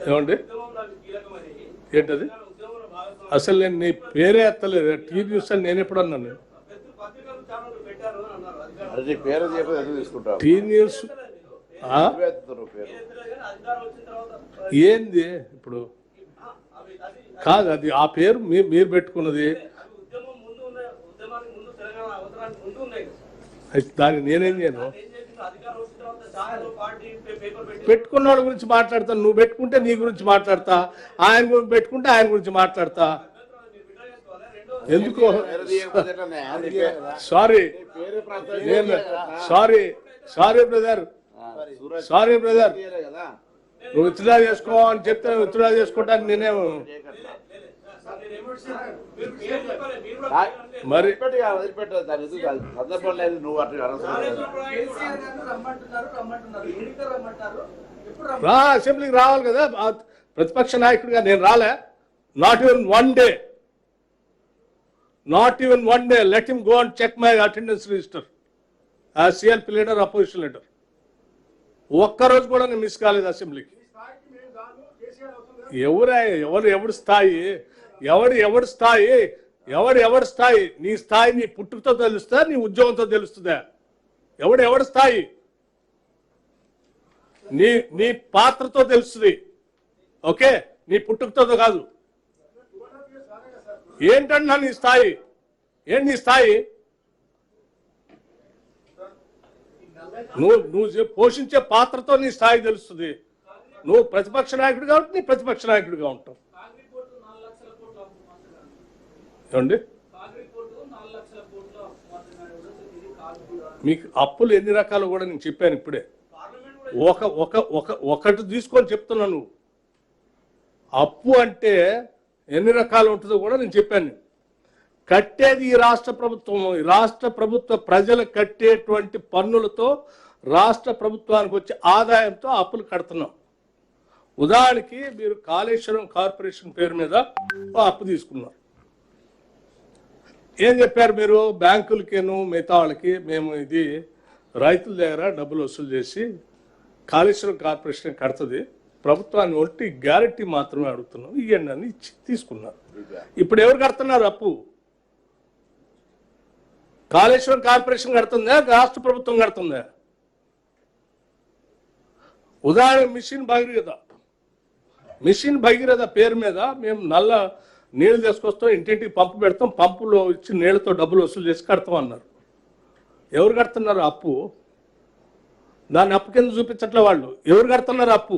ఏమండి ఏంటది? అసలు నేను నీ పేరే ఎత్తలేదు. టీ న్యూస్ అని నేను ఎప్పుడు అన్నాను? టీ న్యూస్ ఏంది ఇప్పుడు? కాదు, అది ఆ పేరు మీరు పెట్టుకున్నది. దాన్ని నేనేం చేయను. పెట్టుకున్న వాళ్ళ గురించి మాట్లాడతాను. నువ్వు పెట్టుకుంటే నీ గురించి మాట్లాడతా, ఆయన గురించి పెట్టుకుంటే ఆయన గురించి మాట్లాడతా. ఎందుకు? Sorry sorry sorry brother, sorry brother. నువ్వు విత్డ్రా చేసుకో అని చెప్తే విత్డ్రా చేసుకోవడానికి నేనేమో మరి అసెంబ్లీకి రావాలి కదా ప్రతిపక్ష నాయకుడిగా. నేను రాలే. Not even one day, not even one day. Let him go and check my attendance register as CLP leader, opposition leader. ఒక్కరోజు కూడా నేను మిస్ కాలేదు అసెంబ్లీకి. ఎవరి స్థాయి, ఎవడి స్థాయి? నీ స్థాయి నీ పుట్టుకతో తెలుస్తుందా, నీ ఉద్యోగంతో తెలుస్తుందా? ఎవడి స్థాయి? నీ పాత్రతో తెలుస్తుంది. ఓకే, నీ పుట్టుకతో కాదు. ఏంటన్నా నీ స్థాయి? ఏంటి నీ స్థాయి? నువ్వు పోషించే పాత్రతో నీ స్థాయి తెలుస్తుంది. నువ్వు ప్రతిపక్ష నాయకుడు కాబట్టి నీ ప్రతిపక్ష నాయకుడిగా ఉంటావు. ఏమండి, మీకు అప్పులు ఎన్ని రకాలు కూడా నేను చెప్పాను ఇప్పుడే. ఒకటి తీసుకొని చెప్తున్నాను. అప్పు అంటే ఎన్ని రకాలు ఉంటుందో కూడా నేను చెప్పాను. కట్టేది ఈ రాష్ట్ర ప్రభుత్వం. ఈ రాష్ట్ర ప్రభుత్వ ప్రజలు కట్టేటువంటి పన్నులతో రాష్ట్ర ప్రభుత్వానికి వచ్చే ఆదాయంతో అప్పులు కడుతున్నాం. ఉదాహరణకి మీరు కాళేశ్వరం కార్పొరేషన్ పేరు మీద అప్పు తీసుకున్నారు. ఏం చెప్పారు మీరు? బ్యాంకులకేను మిగతా వాళ్ళకి మేము ఇది రైతుల దగ్గర డబ్బులు వసూలు చేసి కాళేశ్వరం కార్పొరేషన్ కడుతుంది, ప్రభుత్వాన్ని ఒట్టి గ్యారెంటీ మాత్రమే అడుగుతున్నాం, ఇవ్వండి అని ఇచ్చి తీసుకున్నారు. ఇప్పుడు ఎవరు కడుతున్నారు అప్పు? కాళేశ్వరం కార్పొరేషన్ కడుతుందా, రాష్ట్ర ప్రభుత్వం కడుతుందా? ఉదాహరణ మిషన్ భగీరథ పేరు మీద మేము నల్ల నీళ్లు తీసుకొస్తాం, ఇంటింటికి పంపు పెడతాం, పంపులో ఇచ్చి నీళ్లతో డబ్బులు వసూలు చేసి కడతాం అన్నారు. ఎవరు కడుతున్నారు అప్పు? దాన్ని అప్పు కింద చూపించట్లే వాళ్ళు. ఎవరు కడుతున్నారు అప్పు?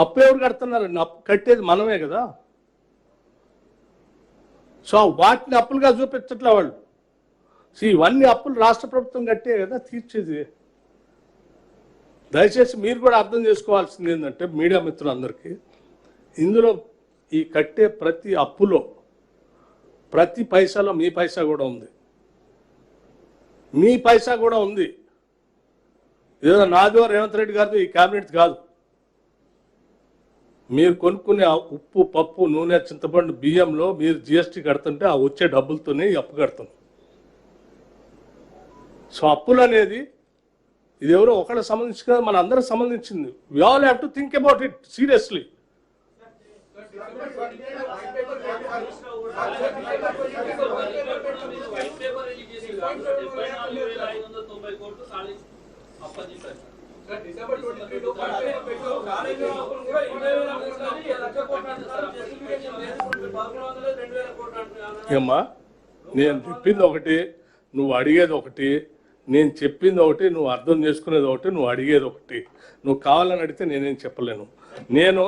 అప్పు ఎవరు కడుతున్నారు? అప్పు కట్టేది మనమే కదా. సో వాటిని అప్పులుగా చూపించట్లే వాళ్ళు. ఇవన్నీ అప్పులు రాష్ట్ర ప్రభుత్వం కట్టే కదా తీర్చేది. దయచేసి మీరు కూడా అర్థం చేసుకోవాల్సింది ఏంటంటే, మీడియా మిత్రులందరికీ, ఇందులో ఈ కట్టే ప్రతి అప్పులో ప్రతి పైసాలో మీ పైసా కూడా ఉంది. మీ పైసా కూడా ఉంది. ఏదో నాదో రేవంత్ రెడ్డి గారితో ఈ క్యాబినెట్ కాదు. మీరు కొనుక్కునే ఉప్పు, పప్పు, నూనె, చింతపండు, బియ్యంలో మీరు జిఎస్టీ కడుతుంటే ఆ వచ్చే డబ్బులతోనే ఈ అప్పు కడుతున్నాం. సో అప్పులు అనేది ఇది ఎవరో ఒకళ్ళకి సంబంధించి కదా, మన అందరికి సంబంధించింది. We all have to think about it seriously. ఏమ్మా, నేను చెప్పింది ఒకటి, నువ్వు అడిగేది ఒకటి. నేను చెప్పింది ఒకటి, నువ్వు అర్థం చేసుకునేది ఒకటి, నువ్వు అడిగేది ఒకటి. నువ్వు కావాలని అడిగితే నేనేం చెప్పలేను. నేను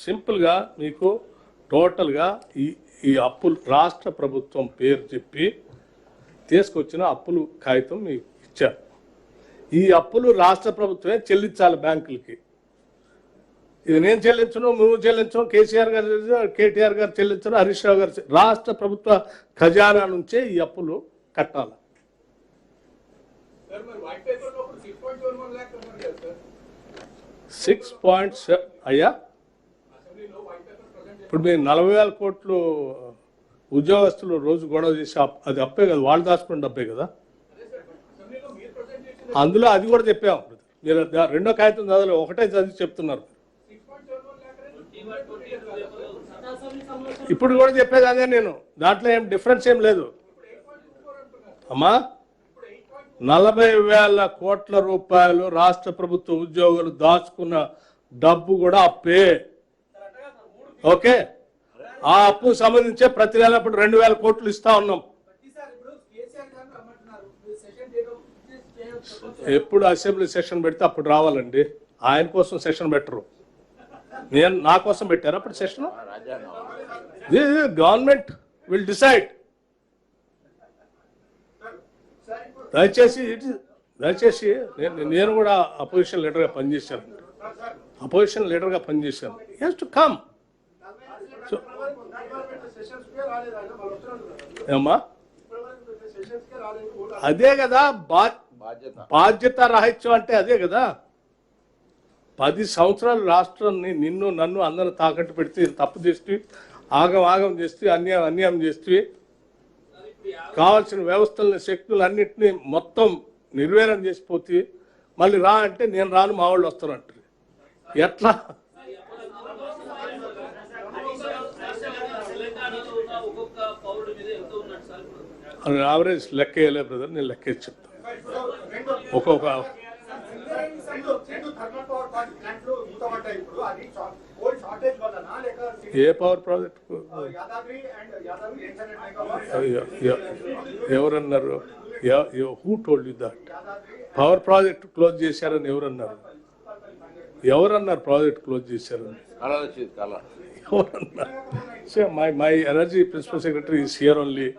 సింపుల్గా మీకు టోటల్గా ఈ అప్పులు రాష్ట్ర ప్రభుత్వం పేరు చెప్పి తీసుకొచ్చిన అప్పులు కాగితం మీకు ఇచ్చారు. ఈ అప్పులు రాష్ట్ర ప్రభుత్వమే చెల్లించాలి బ్యాంకులకి. ఇది నేను చెల్లించను, నువ్వు చెల్లించను, కేసీఆర్ గారు, కేటీఆర్ గారు చెల్లించను, హరీష్ రావు గారు. రాష్ట్ర ప్రభుత్వ ఖజానా నుంచే ఈ అప్పులు కట్టాలి. 6.7 అయ్యా. ఇప్పుడు మీరు 40,000 కోట్లు ఉద్యోగస్తులు రోజు గొడవ చేసి అది అప్పే కదా, వాళ్ళు దాచుకున్న డబ్బే కదా. అందులో అది కూడా చెప్పాం. మీరు రెండో కాగితం చదవలేదు, ఒకటే చదివి చెప్తున్నారు. ఇప్పుడు కూడా చెప్పేది అదే నేను, దాంట్లో ఏం డిఫరెన్స్ ఏం లేదు అమ్మా. 40,000 కోట్ల రూపాయలు రాష్ట్ర ప్రభుత్వ ఉద్యోగులు దాచుకున్న డబ్బు కూడా అప్పే. ఓకే, ఆ అప్పుకు సంబంధించే ప్రతి నెల ఇప్పుడు 2,000 కోట్లు ఇస్తా ఉన్నాం. ఎప్పుడు అసెంబ్లీ సెషన్ పెడితే అప్పుడు రావాలండి, ఆయన కోసం సెషన్ పెట్టరు. నా కోసం పెట్టారు అప్పుడు సెషన్. Government will decide. దయచేసి నేను కూడా అపోజిషన్ లీడర్గా పనిచేశాను, హెస్ టు కమ్. ఏమ్మా అదే కదా బాధ్యత రాహిత్యం అంటే, అదే కదా. 10 సంవత్సరాలు రాష్ట్రాన్ని నిన్ను నన్ను అందరూ తాకట్టు పెడితే, తప్పు చేస్తే, ఆగం చేస్తే, అన్యాయం చేస్తే, కావాల్సిన వ్యవస్థలని శక్తులు అన్నింటినీ మొత్తం నిర్వీర్యం చేసిపోతే, మళ్ళీ రా అంటే నేను రాను, మా వాళ్ళు వస్తారంటారు. ఎట్లా? యావరేజ్ లెక్క వేయలే బ్రదర్, నేను లెక్క వేసి చెప్తాను. ఒక్కొక్క ఏ పవర్ ప్రాజెక్ట్ ఎవరన్నారు? Who told you that? Power project close చేశారని ఎవరన్నారు? ప్రాజెక్ట్ క్లోజ్ చేశారని ఎవరన్నారు? My energy principal secretary is here only.